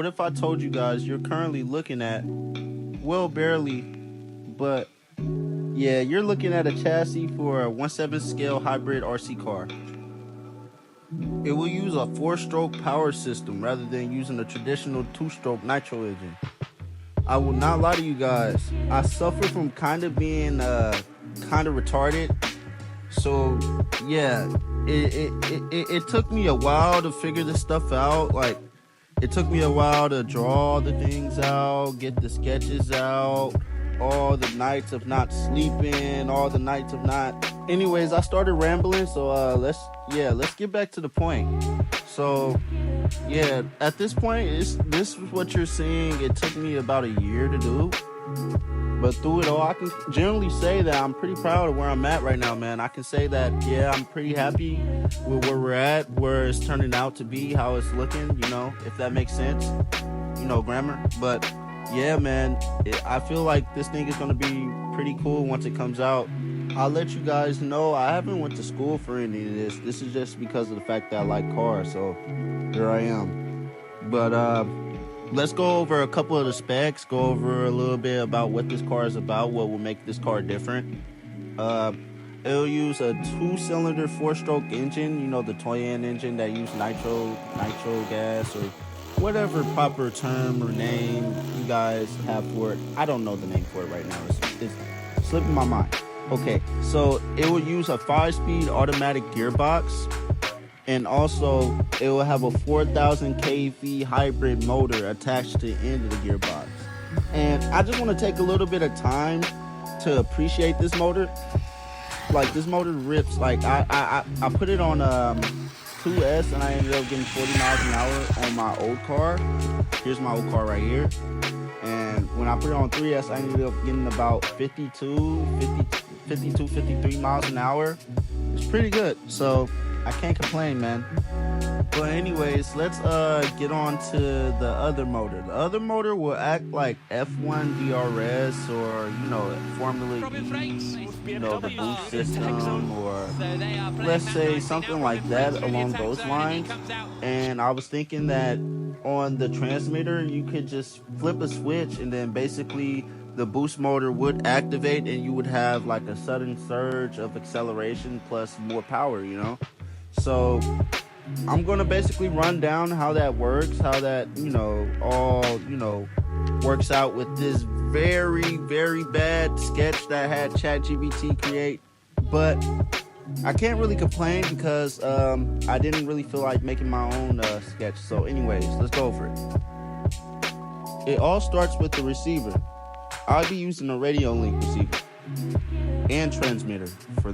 what if I told you guys you're currently looking at, well, barely, but yeah, you're looking at a chassis for a 1/7 scale hybrid RC car. It will use a 4-stroke power system rather than using a traditional 2-stroke nitro engine. I will not lie to you guys, I suffer from kind of being kind of retarded. So yeah, it took me a while to figure this stuff out. Like, it took me a while to draw the things out, get the sketches out, all the nights of not sleeping, all the nights of not. Anyways, I started rambling, so let's get back to the point. So yeah, at this point, this is what you're seeing. It took me about a year to do, but through it all, I can generally say that I'm pretty proud of where I'm at right now, man. I can say that, yeah, I'm pretty happy with where we're at, where it's turning out to be, how it's looking, you know, if that makes sense, you know, grammar. But yeah, man, I feel like this thing is going to be pretty cool once it comes out. I'll let you guys know I haven't went to school for any of this. This is just because of the fact that I like cars, so here I am. But let's go over a couple of the specs, go over a little bit about what this car is about, what will make this car different. It'll use a 2-cylinder 4-stroke engine, you know, the Toyan engine that use nitro gas, or whatever proper term or name you guys have for it. I don't know the name for it right now. It's slipping my mind. Okay, so it will use a 5-speed automatic gearbox, and also it will have a 4,000 kV hybrid motor attached to the end of the gearbox. And I just want to take a little bit of time to appreciate this motor. Like, this motor rips. Like, I put it on 2S and I ended up getting 40 miles an hour on my old car. Here's my old car right here. And when I put it on 3S, I ended up getting about 52, 53 miles an hour. It's pretty good, so I can't complain, man. But anyways, let's get on to the other motor. The other motor will act like F1 DRS, or, you know, Formula E, you know, the boost system, or let's say something like that along those lines. And I was thinking that on the transmitter, you could just flip a switch, and then basically the boost motor would activate, and you would have like a sudden surge of acceleration plus more power, you know? So I'm gonna basically run down how that works, how that, you know, all, you know, works out with this very, very bad sketch that I had ChatGPT create. But I can't really complain because I didn't really feel like making my own sketch. So anyways, let's go over it. It all starts with the receiver. I'll be using a radio link receiver and transmitter for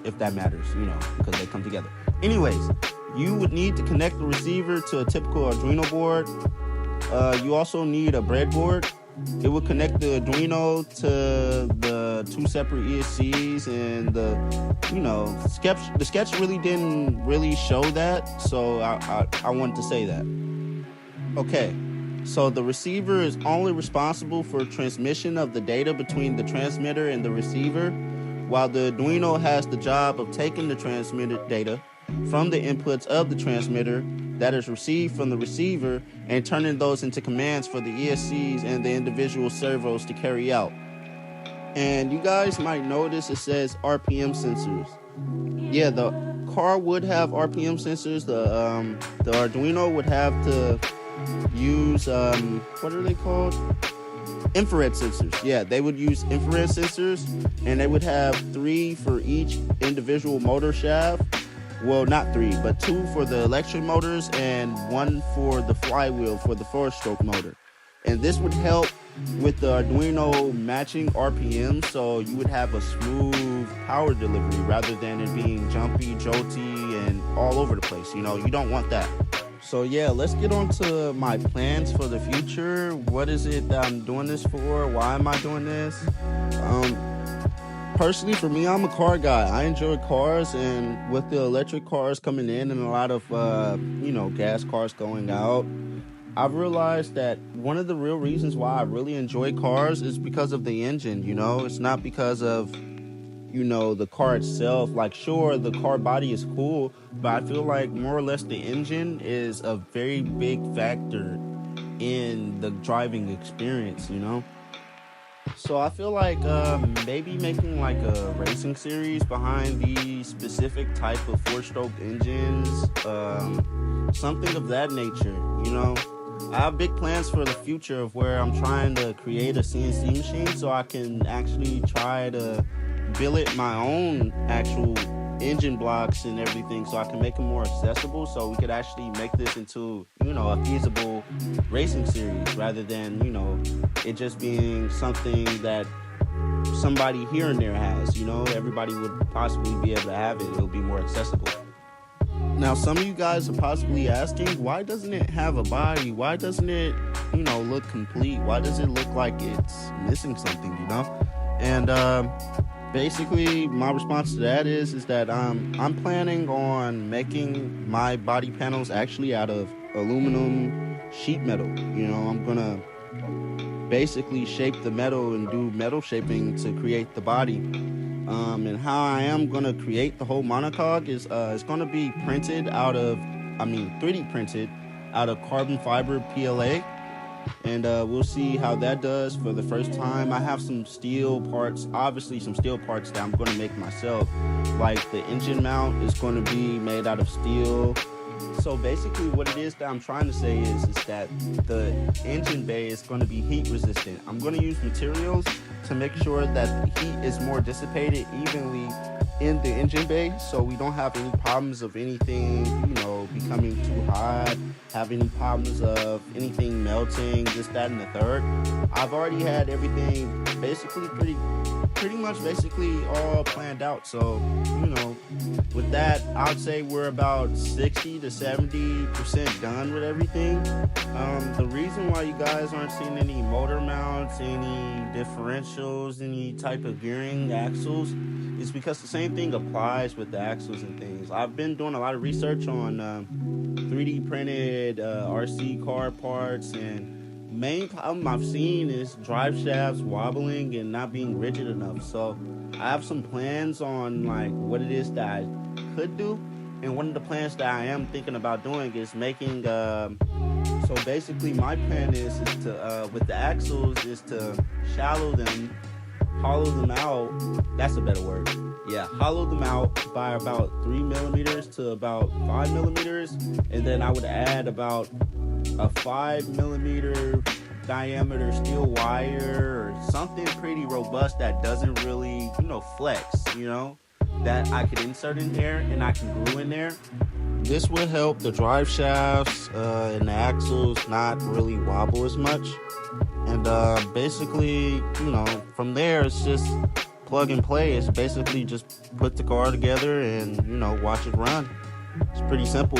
if that matters, you know, because they come together. Anyways, you would need to connect the receiver to a typical Arduino board. You also need a breadboard. It would connect the Arduino to the 2 separate ESCs, and the sketch really didn't really show that, so I wanted to say that. Okay. So the receiver is only responsible for transmission of the data between the transmitter and the receiver, while the Arduino has the job of taking the transmitted data from the inputs of the transmitter that is received from the receiver and turning those into commands for the ESCs and the individual servos to carry out. And you guys might notice it says RPM sensors. Yeah, the car would have RPM sensors. The Arduino would have to use what are they called? Infrared sensors. Yeah, they would use infrared sensors, and they would have 3 for each individual motor shaft. Well, not 3, but 2 for the electric motors and 1 for the flywheel for the 4-stroke motor. And this would help with the Arduino matching RPM, so you would have a smooth power delivery rather than it being jumpy, jolty, and all over the place. You know, you don't want that. So yeah, let's get on to my plans for the future. What is it that I'm doing this for? Why am I doing this? Personally, for me, I'm a car guy. I enjoy cars, and with the electric cars coming in and a lot of, gas cars going out, I've realized that one of the real reasons why I really enjoy cars is because of the engine, you know? It's not because of, you know, the car itself. Like, sure, the car body is cool, but I feel like more or less the engine is a very big factor in the driving experience, you know? So I feel like maybe making like a racing series behind these specific type of four-stroke engines, something of that nature, you know? I have big plans for the future of where I'm trying to create a CNC machine so I can actually try to billet my own actual engine blocks and everything so I can make them more accessible so we could actually make this into, you know, a feasible racing series rather than, you know, it just being something that somebody here and there has, you know, everybody would possibly be able to have it. It'll be more accessible. Now, some of you guys are possibly asking, why doesn't it have a body? Why doesn't it, you know, look complete? Why does it look like it's missing something, you know? And basically, my response to that is that I'm planning on making my body panels actually out of aluminum sheet metal. You know, I'm gonna basically shape the metal and do metal shaping to create the body. And how I am gonna create the whole monocog is it's gonna be printed out of, 3D printed out of carbon fiber PLA. And we'll see how that does for the first time. I have some steel parts, obviously some steel parts that I'm going to make myself. Like the engine mount is going to be made out of steel. So basically what it is that I'm trying to say is that the engine bay is going to be heat resistant. I'm going to use materials to make sure that the heat is more dissipated evenly in the engine bay, so we don't have any problems of anything, you know, becoming too hot, have any problems of anything melting, this, that, and the third. I've already had everything basically pretty much all planned out. So, you know, with that, I'd say we're about 60 to 70% done with everything. The reason why you guys aren't seeing any motor mounts, any differentials, any type of gearing axles is because the same thing applies with the axles and things. I've been doing a lot of research on 3D printed RC car parts, and main problem I've seen is drive shafts wobbling and not being rigid enough. So I have some plans on like what it is that I could do, and one of the plans that I am thinking about doing is making so basically my plan is to with the axles is to hollow them out. That's a better word. Yeah, hollow them out by about 3 millimeters to about 5 millimeters, and then I would add about a 5 millimeter diameter steel wire or something pretty robust that doesn't really, you know, flex, you know, that I could insert in there and I can glue in there. This would help the drive shafts and the axles not really wobble as much. And basically, you know, from there it's just plug and play. It's basically just put the car together and, you know, watch it run. It's pretty simple.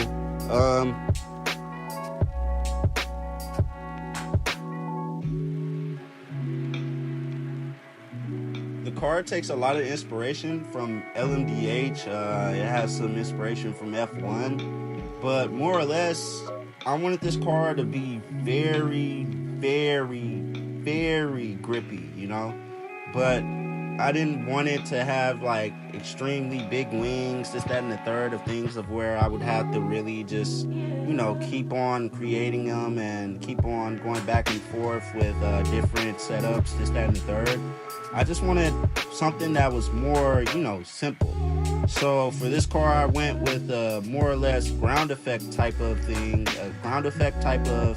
The car takes a lot of inspiration from LMDH. It has some inspiration from F1, but more or less, I wanted this car to be very, very, very grippy, you know, but I didn't want it to have like extremely big wings, this, that, and the third of things of where I would have to really just, you know, keep on creating them and keep on going back and forth with different setups, this, that, and the third. I just wanted something that was more, you know, simple. So for this car, I went with a more or less ground effect type of thing, a ground effect type of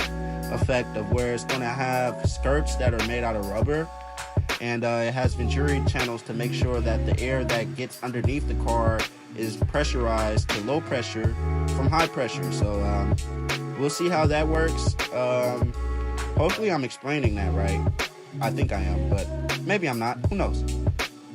effect of where it's going to have skirts that are made out of rubber, and it has Venturi channels to make sure that the air that gets underneath the car is pressurized to low pressure from high pressure. So we'll see how that works. Hopefully I'm explaining that right. I think I am, but maybe I'm not. Who knows?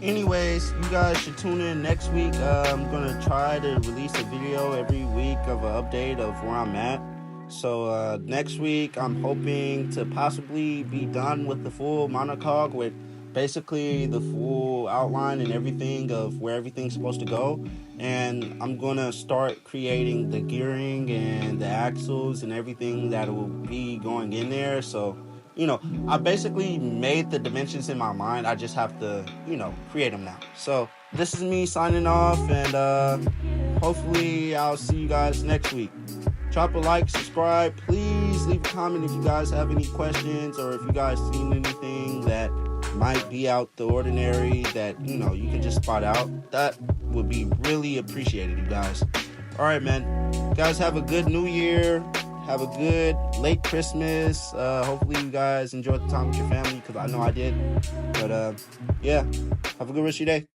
Anyways, you guys should tune in next week. I'm going to try to release a video every week of an update of where I'm at. So next week, I'm hoping to possibly be done with the full monocog with basically the full outline and everything of where everything's supposed to go. And I'm going to start creating the gearing and the axles and everything that will be going in there. So, you know, I basically made the dimensions in my mind. I just have to, you know, create them now. So this is me signing off, and hopefully I'll see you guys next week. Drop a like, subscribe, please please leave a comment if you guys have any questions, or if you guys seen anything that might be out the ordinary that, you know, you can just spot out. That would be really appreciated, you guys. All right, man. Guys, have a good new year. Have a good late Christmas. Hopefully you guys enjoyed the time with your family, because I know I did. But yeah, have a good rest of your day.